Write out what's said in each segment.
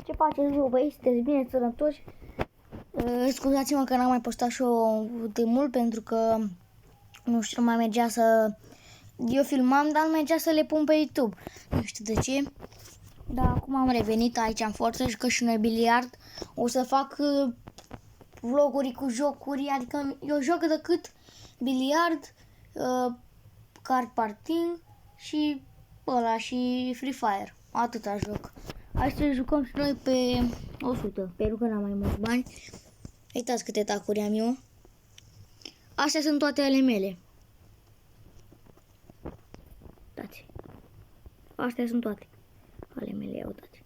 Ce faceți voi, băi? Sunteți bine, sănătoși? Scuzați-mă că n-am mai postat și eu de mult pentru că nu știu, nu mai mergea să... Eu filmam, dar nu mergea să le pun pe YouTube. Nu știu de ce. Dar acum am revenit aici în forță și că și noi biliard. O să fac vloguri cu jocuri, adică eu joc decât biliard, card parting și ăla și Free Fire. Atâta joc. Hai să jucăm și noi pe 100, pentru că n-am mai mulți bani. Uitați câte tacuri am eu. Astea sunt toate ale mele. Uitați. Astea sunt toate ale mele, uitați.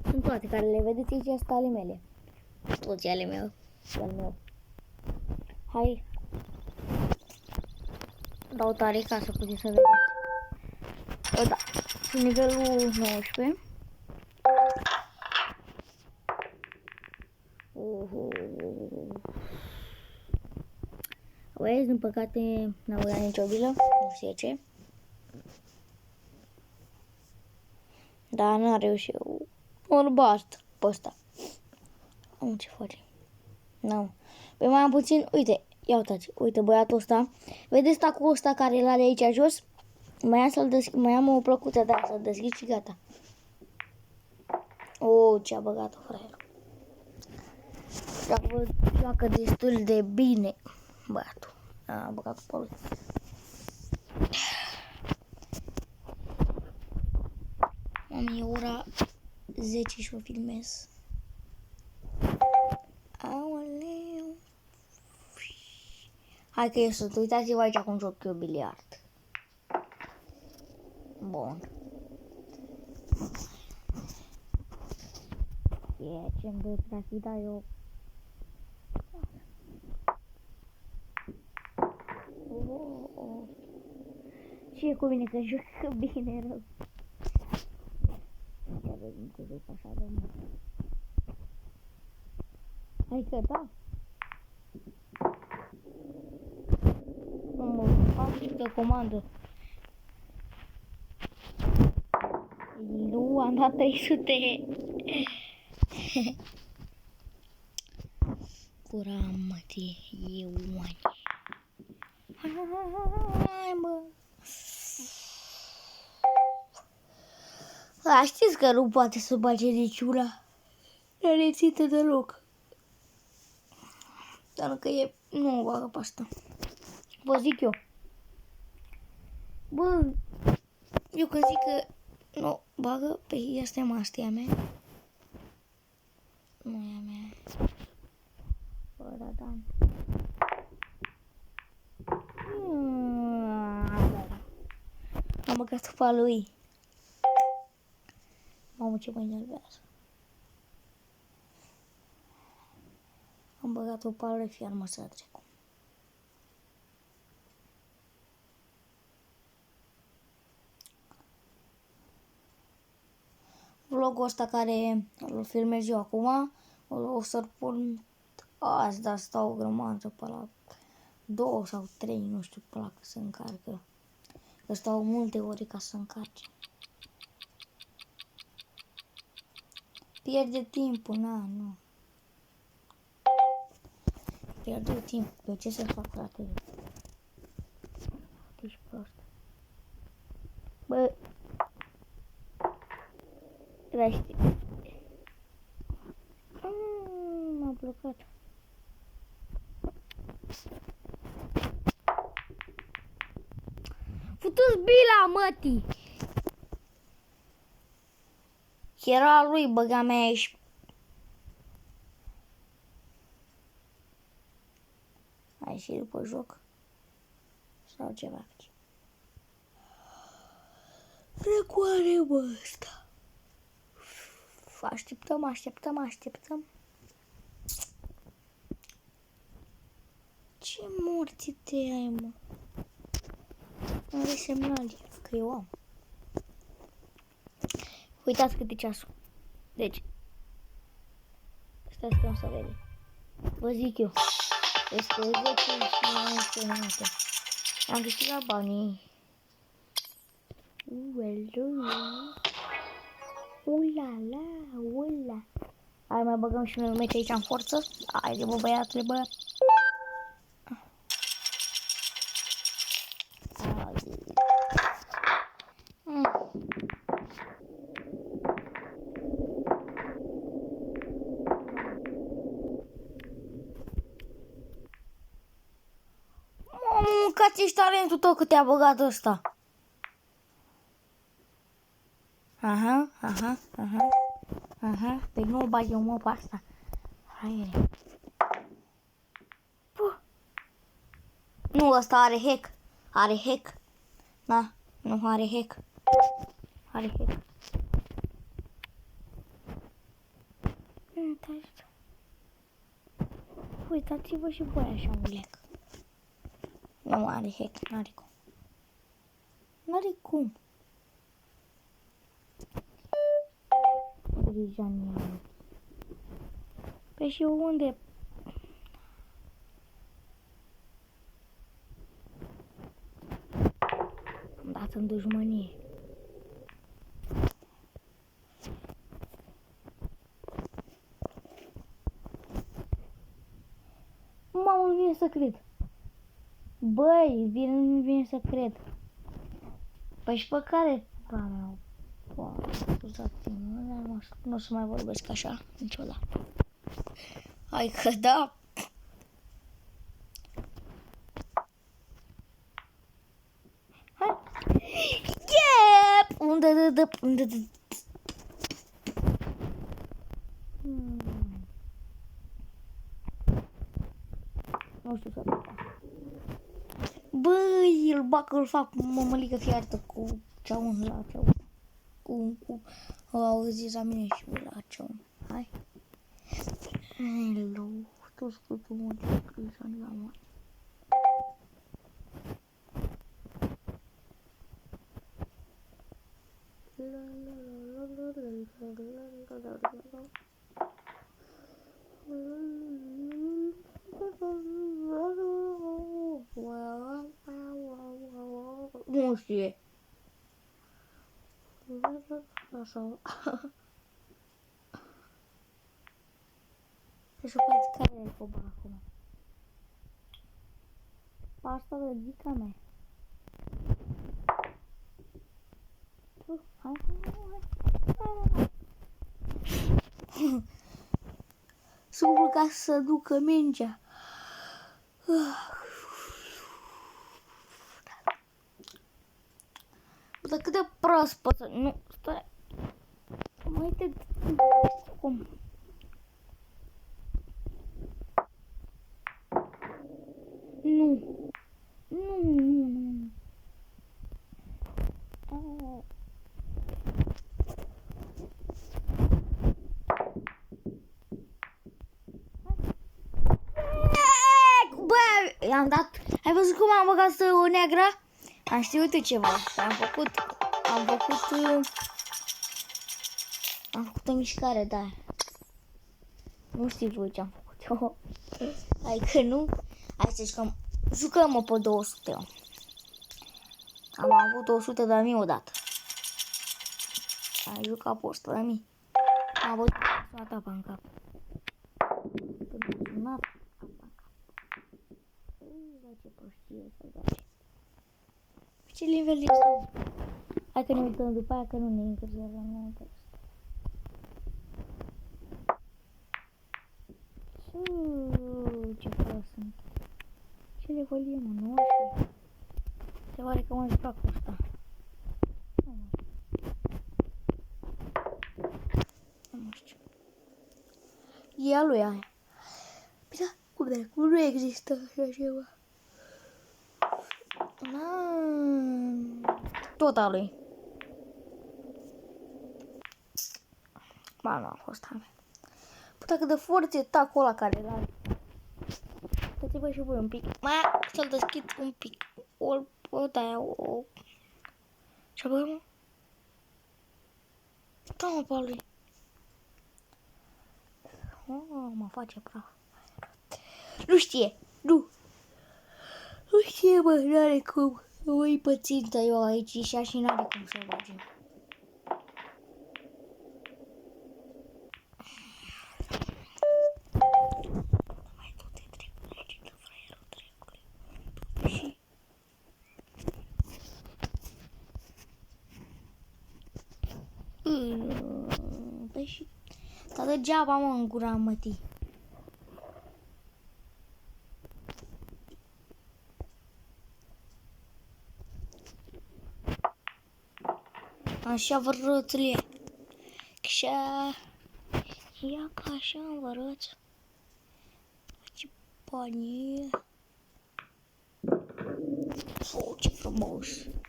Sunt toate care le vedeți aici, astea ale mele. Toți ale mele. Ale meu. Hai. Dau tare ca să puteți să vedeți. Da. Și nivelul 19. Vezi, din păcate n-am băgat nicio bilă, nu știu ce. Dar n-am reușit. Un bast pe ăsta. Am ce face. Nu. Păi mai am puțin, uite, ia uitați, uite băiatul ăsta. Vedeți tacul ăsta care l-are aici jos? Mai am să-l deschid, mai am o plăcuță de aia, să-l deschid și gata. O, ce-a băgat-o, fraierul. Joacă destul de bine, băiatul. A băgat-o pe lui. Mami, e ora 10 și o filmez. Aoleu. Hai că eu sunt, uitați-vă aici cum joc eu biliard. Bun. E ce-mi dă trachida eu. Ce e cu mine că joc bine rău. Ce vedem că joc așa de mult. Hai că da. Mă fac câtă comandă. Nu, am dat 300. Cura, mătii, eu oani. Hai, mă. A, știți că nu poate să bage niciuna. Nu le țintă deloc. Dar că e... Nu o bagă pe asta. Vă zic eu. Bă, eu când zic că nu bagă pe asta, mă, asta e a mea. Nu e a mea. Bă, da. Am băgat-o pe a lui. Mamă, ce mă enervează. Am băgat-o pe a lui, fiar mă să trec. Vlogul ăsta care îl filmez eu acum, o să-l pun azi, dar stau o grămadă pe la 2 sau 3, nu știu, pe la că se încarcă. Că stau multe ore ca să încarce. Pierde timpul, nu. Pierde timp. Pe ce să fac, frate? Ești prost. Bă. Răște. M-a blocat. Futu-ți bila, mătii! Era lui, băga mea ești. Hai și după joc. Sau ceva. Răcoare, bă, ăsta. Așteptăm. Ce morți te ai, mă? Are semnal, că eu am. Uitați cât e ceasul. Deci. Stați că nu să vede. Vă zic eu. Este 10 și 11 minute. Am câștigat banii. Ulala, ui. la. Hai, mai băgăm și noi un meci aici în forță. Haide, bă, băiatule, bă. Mâncați-și talentul tău că te-a băgat ăsta. Aha. Deci nu o bag eu, mă, pe asta. Hai. Nu, ăsta are hack. Are hack. Da, nu are hack. Are hack. Uitați-vă și voi așa un lec. Nu are hack, n-are cum. N-are cum. Grijania. Păi și eu unde? Am dat în dușmănie. Mamă, nu vine să cred. Băi, nu vine să cred. Păi și pe care? Ba mea, scuzați-mă, nu o să mai vorbesc așa niciodată. Hai că da. Hai. Yep! Unde? Nu știu să fac. Băi, îl fac mămăligă fiartă cu ceaun la ceaun. Cu auziți la mine și la ceaun. Hai. Hello, toți cu mă de Cristian la mă. Nu știe. Așa. Și care e coba acum? Pasta de dica mea. Hai. Sunt ca să ducă mingea. Dar cât de prost pot să... Nu, stai. Mai te... Cum? Nu. Bă, i-am dat... Ai văzut cum am băgat o neagră? Am știut eu ceva. Am făcut o mișcare, da. Nu știu voi ce am făcut eu. Hai că nu. Hai să jucăm pe 200. Am avut 100 de mii odată. Ai jucat pe 100 de mii. Am avut sunat apa în cap. Sunat apa în cap. Ce prostie să face. Ce nivel este? Hai că ne uităm după aia că nu ne interesează. Nu interesează. Ce fără sunt. Ce level e, mă? 19. Se pare că mă jucat cu ăsta. Nu știu. E a lui aia. Păi da, cum nu există așa ceva? Tot a lui. Ba, nu a fost a mea. Putea cât de forță e tacul ăla care l-are. Uitați-vă și voi un pic. Să-l deschid un pic. O de-aia, o... Ce bă, mă? Da, mă, pe lui. Mă face praf. Nu știe, nu. Nu știe, bă, n-are cum. Ui, pățintă eu aici și n-are cum să bage. dă și... Dar degeaba, mă, în gura mătii. Așa vă rățulie. Așa... Ia ca așa vă răț. Ce panie. Oh, ce frumos.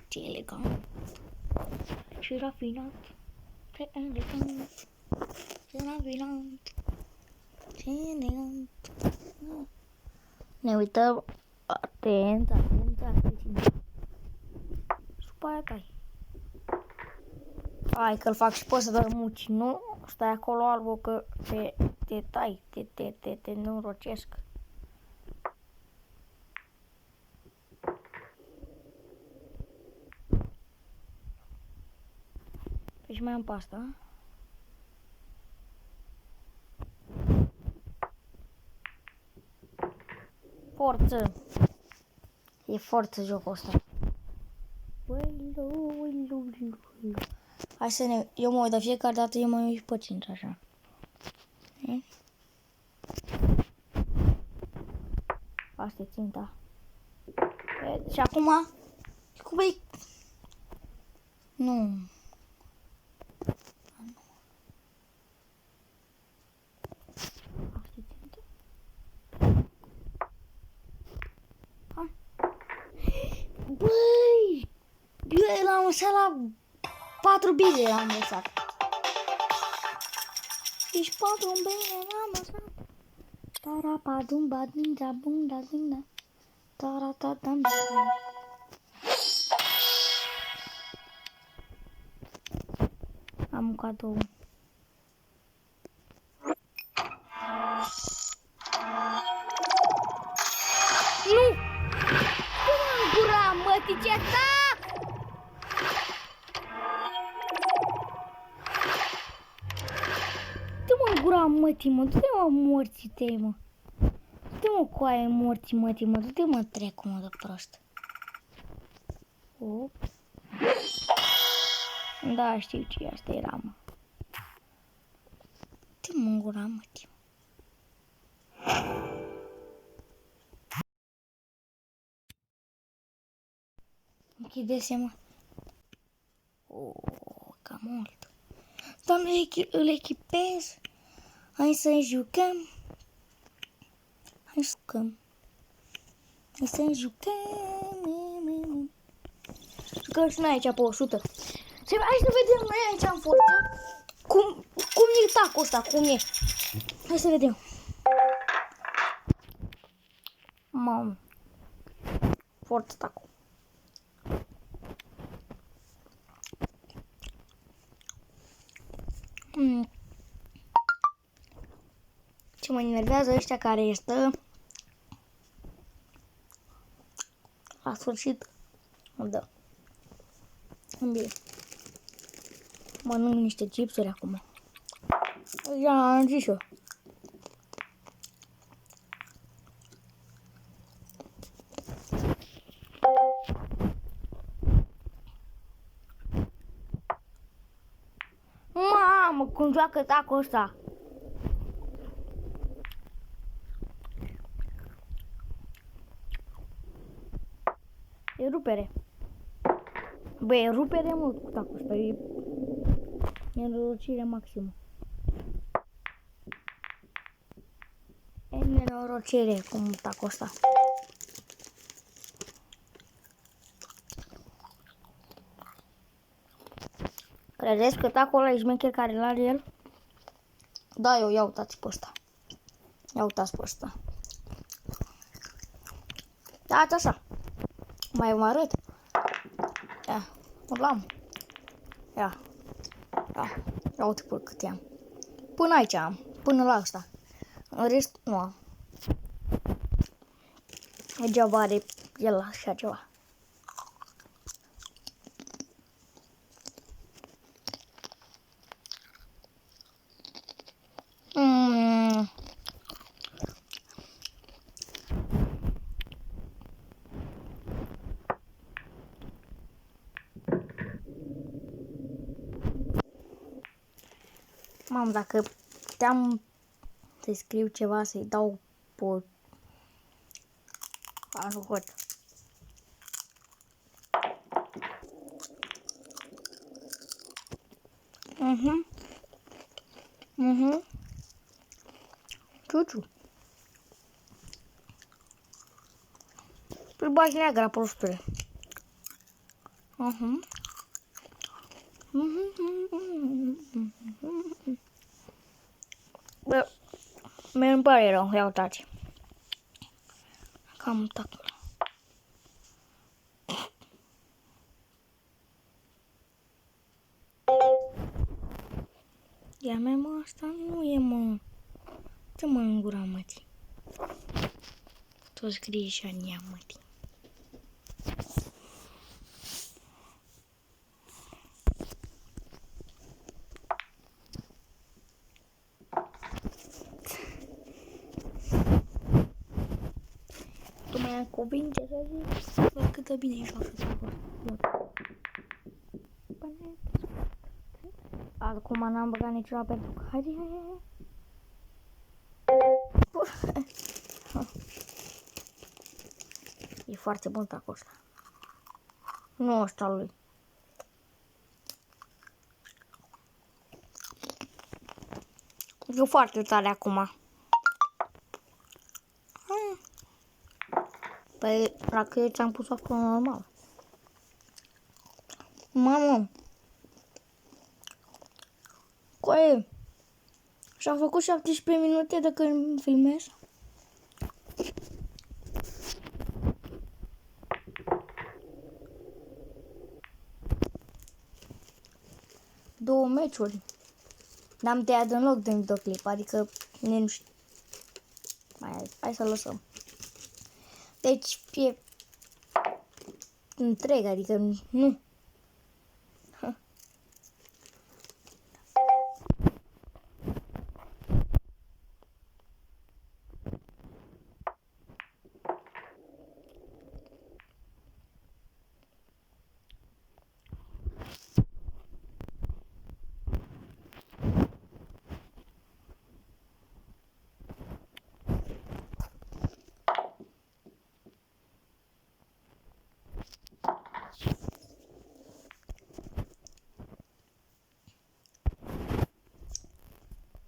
Ce elegant. Ce rafinat. Ce elegant. Ce rafinat. Ce elegant. Ne uităm. Atent, atent, atent. Supă cai. Hai că-l fac și poți să dărmuci, nu? Stai acolo, Albu, că te tai, te înrocesc. Deci mai am pasta. Forță! E forță jocul ăsta. Hai să ne... Eu mă uit de fiecare dată, eu mă uit pe 5 așa. Asta e ținta. Și acum... Cum e... Nu. Asta e ținta. Hai. Băi! Eu l-am lăsat la 4 bile, l-am lăsat. Deci 4 bile l-am lăsat. Tara-pa-dum-ba-din-da-bum-da-din-da. Tara-ta-dam-da. Am un cadou. Nu! Cum am gura, măticea ta? Du-te mă gura mătii, mă, du-te mă morții tăi, mă. Du-te mă coaie morții mătii, mă, du-te mă trecu, mă, de prost. Op. Da, știu ce asta era, mă. Du-te mă gura mătii. Închide-se, mă. Cam mult. Doamne, îl echipez. Hai să jucăm. Hai să jucăm. Hai să jucăm. Jucăm și noi aici pe 100. Hai să vedem noi aici în forță. Cum e tacul ăsta? Cum e? Hai să vedem. Mamă. Forță tacul. Ce mă enervează ăștia care stă la sfârșit. Da. Bine. Mănânc niște chipsuri acum. Ja, am zis eu. Mamă, cum joacă tacul ăsta. E rupere. Bă, e rupere mult cu tacul ăsta. E nenorocire maximă. E nenorocire cu tacul ăsta. Credeți că tacul ăla e șmecher care l-are el? Da, eu ia uitați pe ăsta. Ia uitați pe ăsta. Da, așa. Mai mă arăt. Ia, l-am. Ia. Ia uite pe cât am. Până aici am. Până la asta. În rest, nu am. Degeaba are el așa ceva. Mamă, dacă puteam să-i scriu ceva, să-i dau pe ajutor. Ciuciu. Pâlbași neagră, prostule. Bă, mi-mi pare rău, ia uitați. Cam tac. Ia mea, mă, asta nu e, mă. Ce mă în gura, mătii? Tot scrie și în ea, mătii. Tu mai convinge să zic? Bă, cât de bine joacă acolo. Acum n-am băgat niciuna pentru că... Hai. E foarte bun tacul ăsta. Nu ăsta lui. E foarte tare acum. Păi, dacă eu ți-am pus acolo normal. Mamă! Coaie! Și-a făcut 17 minute de când filmez. Două meciuri. N-am tăiat deloc din videoclip, adică nu știu. Hai să lăsăm. Deci e întreg, adică nu.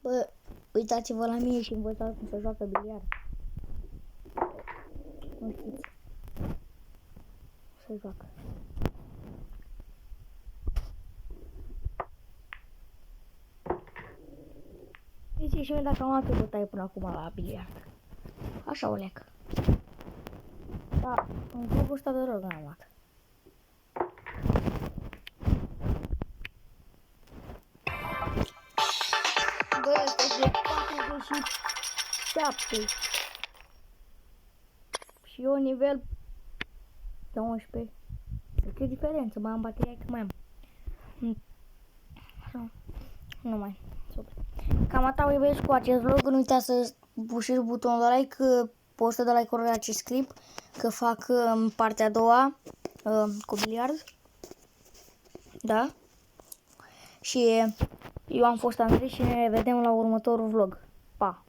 Bă, uitați-vă la mine și învățați cum să joacă biliard. Nu știți. Să joacă. Știți și mie dacă am luat o bătaie până acum la biliard. Așa o leacă. Da, în jocul ăsta de rog n-am luat. Bă, este de 47. Și eu nivel de 11. De ce diferență? Mai am bateria că mai am. Nu mai. Cam atât, iubești cu acest vlog. Nu uitați să pușiți butonul de like, pe 100 de like-uri la acest clip, că fac partea a doua cu biliard. Da? Și eu am fost Andrei și ne vedem la următorul vlog. Pa!